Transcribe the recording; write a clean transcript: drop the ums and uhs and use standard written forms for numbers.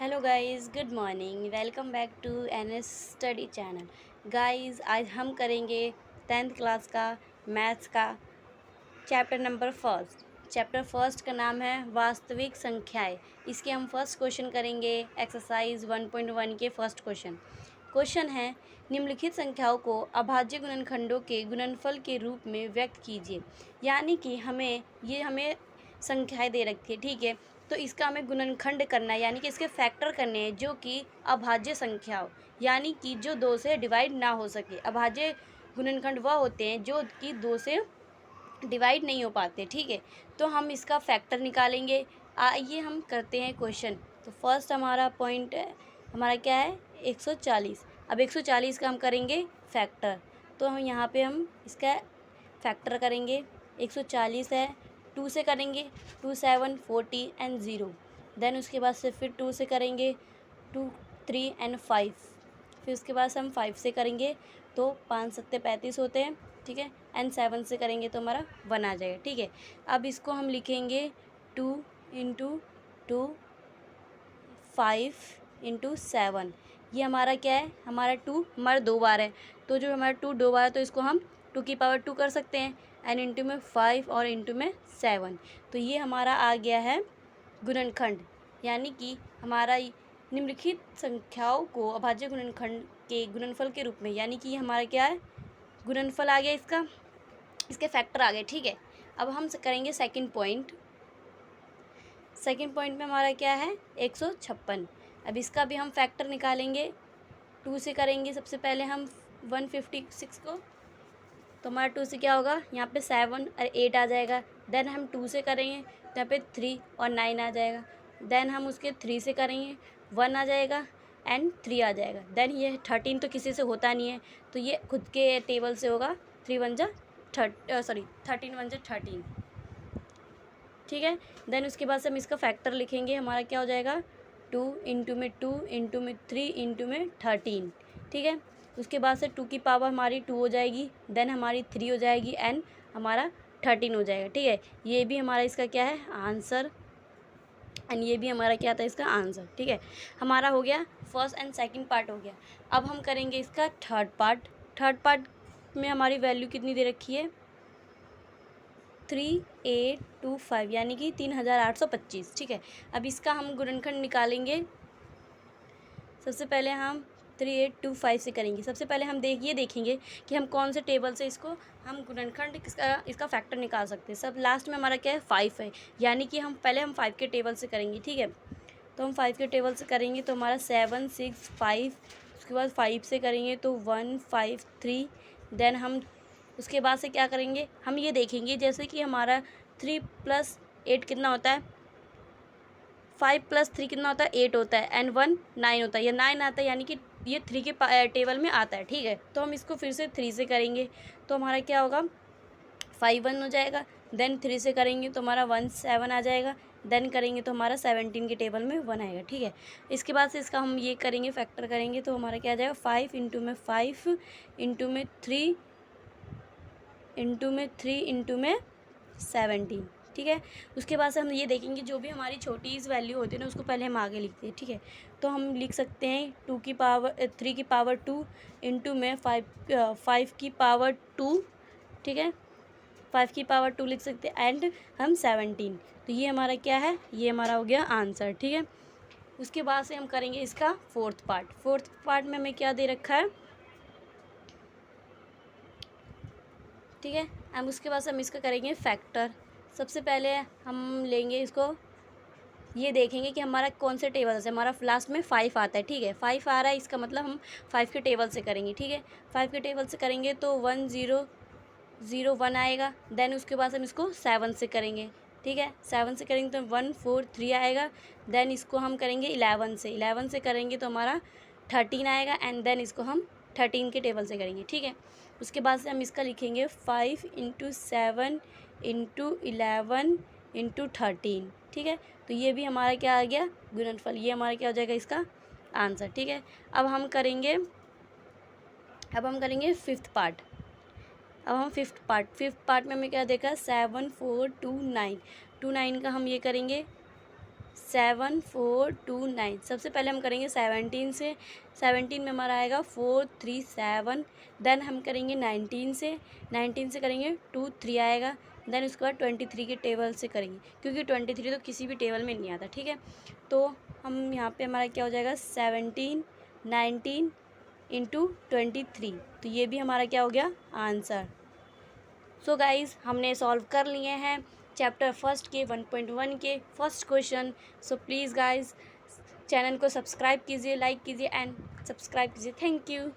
Hello guys, good morning. Welcome back to NS study channel. Guys, आज हम करेंगे 10th class का maths का chapter number first. Chapter first का नाम है वास्तविक संख्याएं। इसके हम फर्स्ट क्वेश्चन करेंगे एक्सरसाइज 1.1 के फर्स्ट क्वेश्चन है, निम्नलिखित संख्याओं को अभाज्य गुणनखंडों के गुणनफल के रूप में व्यक्त कीजिए। यानी कि हमें संख्याएं दे रखी है, ठीक है। तो इसका हमें गुणनखंड करना है, यानी कि इसके फैक्टर करने हैं जो कि अभाज्य संख्या हो, यानी कि जो दो से डिवाइड ना हो सके। अभाज्य गुणनखंड वह होते हैं जो कि दो से डिवाइड नहीं हो पाते, ठीक है। तो हम इसका फैक्टर निकालेंगे। आइए हम करते हैं क्वेश्चन। तो फर्स्ट हमारा पॉइंट है, हमारा क्या है 140। अब 140 का हम करेंगे फैक्टर। तो हम यहाँ पे हम इसका फैक्टर करेंगे। 140 है, 2 से करेंगे, 2 7 40 एंड 0। देन उसके बाद से फिर 2 से करेंगे, 2 3 एंड 5। फिर उसके बाद से हम 5 से करेंगे तो 5 7 35 होते हैं, ठीक है। एंड 7 से करेंगे तो हमारा 1 आ जाएगा, ठीक है। अब इसको हम लिखेंगे 2 इंटू 2 5 इंटू 7। ये हमारा क्या है, हमारा 2 हमारा 2 बार है। तो जो हमारा 2 2 बार है तो इसको हम 2 की पावर 2 कर सकते हैं, एंड इंटू में 5 और इंटू में 7। तो ये हमारा आ गया है गुणनखंड, यानी कि हमारा निम्नलिखित संख्याओं को अभाज्य गुणनखंड के गुणनफल के रूप में, यानी कि हमारा क्या है, गुणनफल आ गया इसका, इसके फैक्टर आ गए, ठीक है। अब हम करेंगे सेकंड पॉइंट। सेकंड पॉइंट में हमारा क्या है 156। अब इसका भी हम फैक्टर निकालेंगे। 2 से करेंगे सबसे पहले हम 156 को, तो हमारा 2 से क्या होगा, यहाँ पे 7 और 8 आ जाएगा। देन हम 2 से करेंगे तो यहाँ पे 3 और 9 आ जाएगा। देन हम उसके 3 से करेंगे, 1 आ जाएगा एंड 3 आ जाएगा। देन ये 13 तो किसी से होता नहीं है, तो ये खुद के टेबल से होगा। 3 1 जा 13 1 जा 13, ठीक है। देन उसके बाद से हम इसका फैक्टर लिखेंगे। हमारा क्या हो जाएगा 2 इंटू में 2 इंटू में 3 इंटू में 13, ठीक है। उसके बाद से 2 की पावर हमारी 2 हो जाएगी, देन हमारी 3 हो जाएगी एंड हमारा 13 हो जाएगा, ठीक है। ये भी हमारा इसका क्या है आंसर, एंड ये भी हमारा क्या था इसका आंसर, ठीक है। हमारा हो गया फर्स्ट एंड सेकंड पार्ट हो गया। अब हम करेंगे इसका थर्ड पार्ट। थर्ड पार्ट में हमारी वैल्यू कितनी दे रखी है 3825, यानी कि 3825, ठीक है। अब इसका हम गुणनखंड निकालेंगे। सबसे पहले हम 3825 से करेंगे। सबसे पहले हम देखेंगे कि हम कौन से टेबल से इसको हम गुणनखंड इसका फैक्टर निकाल सकते हैं। सब लास्ट में हमारा क्या है 5 है, यानी कि हम 5 के टेबल से करेंगे, ठीक है। तो हम 5 के टेबल से करेंगे तो हमारा 7 6 5, उसके बाद 5 से करेंगे तो 1 5 3। देन हम उसके बाद से क्या करेंगे, हम ये देखेंगे जैसे कि हमारा 3 + 8 कितना होता है, 5 + 3 कितना होता है 8 होता है, एंड 1 9 होता है, या 9 आता है, यानी कि ये 3 के टेबल में आता है, ठीक है। तो हम इसको फिर से 3 से करेंगे तो हमारा क्या होगा 5 1 हो जाएगा। देन 3 से करेंगे तो हमारा 1 7 आ जाएगा। देन करेंगे तो हमारा 17 के टेबल में 1 आएगा, ठीक है। इसके बाद से इसका हम ये करेंगे फैक्टर करेंगे तो हमारा क्या आ जाएगा 5 इंटू में 5 इंटू में 3 इंटू में 3 इंटू में 17, ठीक है। उसके बाद से हम ये देखेंगे जो भी हमारी छोटी इस वैल्यू होती है ना उसको पहले हम आगे लिखते हैं, ठीक है। तो हम लिख सकते हैं 3 की पावर 2 इंटू में 5 की पावर 2, ठीक है। 5 की पावर 2 लिख सकते हैं एंड हम 17। तो ये हमारा क्या है, ये हमारा हो गया आंसर, ठीक है। उसके बाद से हम करेंगे इसका फोर्थ पार्ट। फोर्थ पार्ट में हमें क्या दे रखा है, ठीक है। अब उसके बाद से हम इसका करेंगे फैक्टर। सबसे पहले हम लेंगे इसको, ये देखेंगे कि हमारा कौन से टेबल से, हमारा लास्ट में 5 आता है, ठीक है। 5 आ रहा है, इसका मतलब हम 5 के टेबल से करेंगे, ठीक है। 5 के टेबल से करेंगे तो 1 0 0 1 आएगा। देन उसके बाद हम इसको 7 से करेंगे, ठीक है। 7 से करेंगे तो 1 4 3 आएगा। देन इसको हम करेंगे 11 से करेंगे तो हमारा 13 आएगा, एंड देन इसको हम 13 के टेबल से करेंगे, ठीक है। उसके बाद से हम इसका लिखेंगे 5 इंटू 7 इंटू 11 इंटू 13, ठीक है। तो ये भी हमारा क्या आ गया गुणनफल, ये हमारा क्या हो जाएगा इसका आंसर, ठीक है। अब हम करेंगे फिफ्थ पार्ट। अब हम फिफ्थ पार्ट में हमें क्या देखा 7 4 2 9 का हम ये करेंगे 7429। सबसे पहले हम करेंगे 17 से। 17 में हमारा आएगा 437। देन हम करेंगे 19 से। 19 से करेंगे 23 आएगा। देन उसके बाद 23 के टेबल से करेंगे, क्योंकि 23 तो किसी भी टेबल में नहीं आता, ठीक है। तो हम यहाँ पे हमारा क्या हो जाएगा 17 19 इंटू 23। तो ये भी हमारा क्या हो गया आंसर। सो गाइज़ हमने सॉल्व कर लिए हैं चैप्टर फर्स्ट के 1.1 के first question. So please guys channel को सब्सक्राइब कीजिए, लाइक कीजिए एंड सब्सक्राइब कीजिए। Thank you.